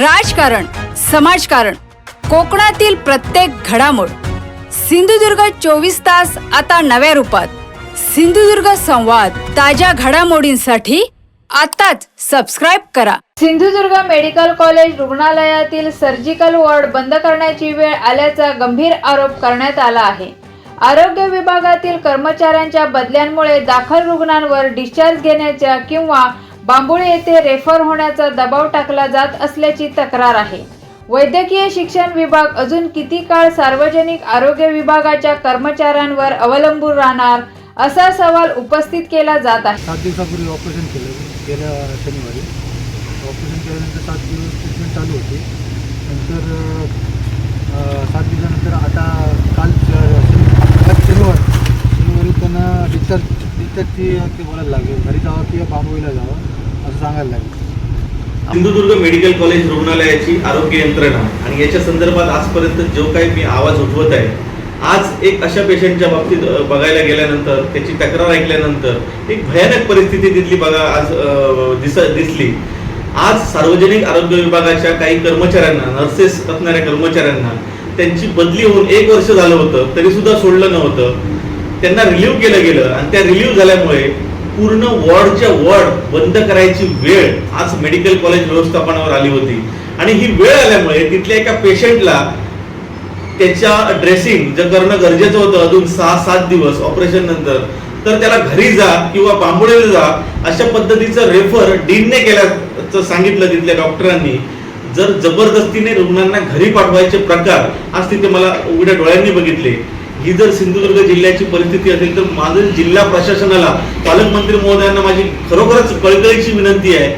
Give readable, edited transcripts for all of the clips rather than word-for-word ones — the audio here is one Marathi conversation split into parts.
राजकारण, समाजकारण, कोकणातील प्रत्येक घडामोड. सिंधुदुर्ग 24 तास आता नव्या रूपात. सिंधुदुर्ग संवाद, ताज्या घडामोडींसाठी आताच सबस्क्राइब करा. सिंधुदुर्ग मेडिकल कॉलेज रुग्णालयातील सर्जिकल वॉर्ड बंद करण्याची वेळ आल्याचा गंभीर आरोप करण्यात आला आहे. आरोग्य विभागातील कर्मचाऱ्यांच्या बदल्यांमुळे दाखल रुग्णांवर डिस्चार्ज घेण्याच्या किंवा बांबोळी येथे रेफर होण्याचा दबाव टाकला जात असल्याची तक्रार आहे. वैद्यकीय शिक्षण विभाग अजून किती काळ सार्वजनिक आरोग्य विभागाच्या कर्मचाऱ्यांवर अवलंबून राहणार, असा सवाल उपस्थित केला जात आहे. 7 दिवसापूर्वी ऑपरेशन केलं गेल्या शनिवारी. ऑपरेशन केल्यानंतर 7 दिवस ट्रीटमेंट चालू होती. नंतर 7 दिवसानंतर आता काल शनिवारी त्यांना डिस्चार्जची ते बोलायला लागले, घरी जावं किंवा बांबोळीला जावं असं सांगायला लागले. सिंधुदुर्ग मेडिकल कॉलेज रुग्णालयाची आरोग्य यंत्रणा आणि याच्या संदर्भात आजपर्यंत जो काही मी आवाज उठवत आहे, आज एक अशा पेशंटच्या बाबतीत बघायला गेल्यानंतर, त्याची तक्रार ऐकल्यानंतर एक भयानक परिस्थिती तिथली आज दिसली. आज सार्वजनिक आरोग्य विभागाच्या काही कर्मचाऱ्यांना, नर्सेस असणाऱ्या कर्मचाऱ्यांना त्यांची बदली होऊन 1 वर्ष झालं होतं, तरी सुद्धा सोडलं नव्हतं. त्यांना रिलीव्ह केलं गेलं आणि त्या रिलीव्ह झाल्यामुळे पूर्ण वॉर्डच्या वॉर्ड बंद करायची वेळ आज मेडिकल कॉलेज व्यवस्थापनावर आली होती. आणि ही वेळ आल्यामुळे तिथल्या एका पेशंटला त्याच्या ड्रेसिंग जे करणं गरजेचं होतं अजून 6-7 दिवस ऑपरेशन नंतर, तर त्याला घरी जा किंवा बांबोळीला जा अशा पद्धतीचं रेफर डीनने केल्याचं सांगितलं तिथल्या डॉक्टरांनी. जर जबरदस्तीने रुग्णांना घरी पाठवायचे प्रकार आज तिथे मला उघड्या डोळ्यांनी बघितले. ही जर सिंधुदुर्ग जिल्ह्याची परिस्थिती असेल तर माझं जिल्हा प्रशासनाला, पालकमंत्री महोदयांना माझी खरोखरच कळकळीची विनंती आहे.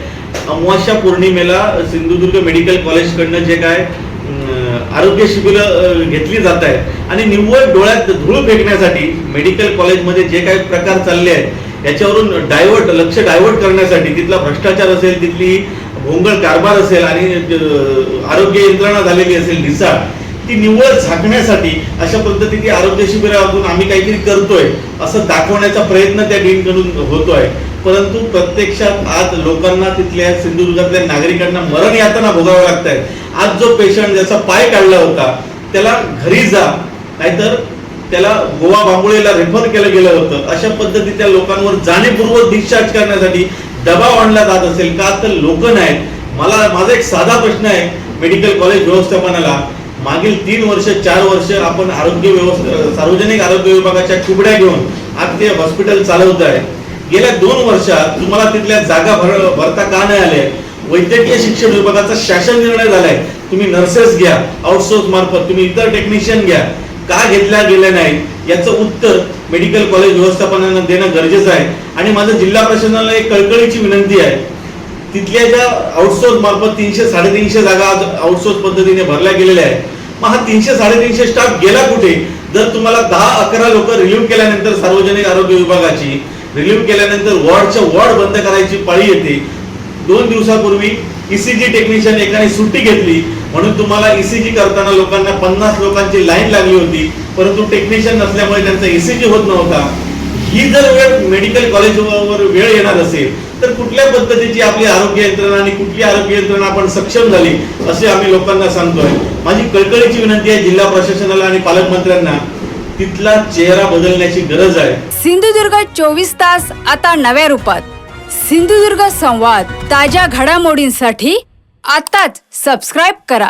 अमावास्या पौर्णिमेला सिंधुदुर्ग मेडिकल कॉलेजकडनं जे काय आरोग्य शिबिरं घेतली जात आहेत आणि निव्वळ डोळ्यात धूळ फेकण्यासाठी मेडिकल कॉलेजमध्ये जे काही प्रकार चालले आहेत याच्यावरून लक्ष डायव्हर्ट करण्यासाठी, तिथला भ्रष्टाचार असेल, तिथली भोंगळ कारभार असेल आणि आरोग्य यंत्रणा झालेली असेल ढिसाळ, ती निव्वळ झाकण्यासाठी अशा पद्धतीची आरोग्य शिबिरातून आम्ही काहीतरी करतोय असं दाखवण्याचा प्रयत्न त्या डीनकडून होतोय. परंतु प्रत्यक्षात आज लोकांना, तिथल्या सिंधुदुर्गातल्या नागरिकांना मरण यातना भोगावं लागत आहे. आज जो पेशंट ज्याचा पाय काढला होता त्याला घरी जा, नाहीतर त्याला गोवा बांबोळीला रेफर केलं गेलं होतं, अशा पद्धतीच्या लोकांवर जाणीवपूर्वक डिस्चार्ज करण्यासाठी दबाव आणला जात असेल का, तर लोक नाहीत. माझा एक साधा प्रश्न आहे मेडिकल कॉलेज व्यवस्थापनाला. मागील 3 वर्ष 4 वर्ष आपण सार्वजनिक आरोग्य विभागाच्या कुबड्या घेऊन आज ते हॉस्पिटल चालवत आहे. गेल्या 2 वर्षात तुम्हाला तिथल्या जागा भरता का नाही आल्या? वैद्यकीय शिक्षण विभागाचा शासन निर्णय झालाय, तुम्ही नर्सेस घ्या आउटसोर्स मार्फत, तुम्ही इतर टेक्निशियन घ्या, का घेतल्या गेल्या नाहीत याचं उत्तर मेडिकल कॉलेज व्यवस्थापनानं देणं गरजेचं आहे. आणि माझं जिल्हा प्रशासनाला एक कळकळीची विनंती आहे, तिथल्या ज्या आउटसोर्स मार्फत 300-350 जागा आउटसोर्स पद्धतीने भरल्या गेलेल्या आहेत, मग हा 300-350 स्टाफ गेला कुठे? जर तुम्हाला 10-11 लोक रिलीव्ह केल्यानंतर सार्वजनिक आरोग्य विभागाची रिलीव्ह केल्यानंतर वॉर्डच्या वॉर्ड बंद करायची पाळी येते. 2 दिवसापूर्वी ईसीजी टेक्निशियन एकाने सुट्टी घेतली म्हणून तुम्हाला ईसीजी करताना लोकांना 50 लोकांची लाईन लागली होती, परंतु टेक्निशियन नसल्यामुळे त्यांचा ईसीजी होत नव्हता. ही जर वेळ मेडिकल कॉलेजवर वेळ येणार असेल तर कुठल्या पद्धतीची आपली आरोग्य यंत्रणा आणि कुठली आरोग्य यंत्रणा आपण सक्षम झाली असे आम्ही लोकांना सांगतोय. माझी कळकळीची विनंती आहे जिल्हा प्रशासनाला आणि पालकमंत्र्यांना, तिथला चेहरा बदलण्याची गरज आहे. सिंधुदुर्ग 24 तास आता नव्या रूपात. सिंधुदुर्ग संवाद, ताज्या घडामोडींसाठी आताच सबस्क्राइब करा.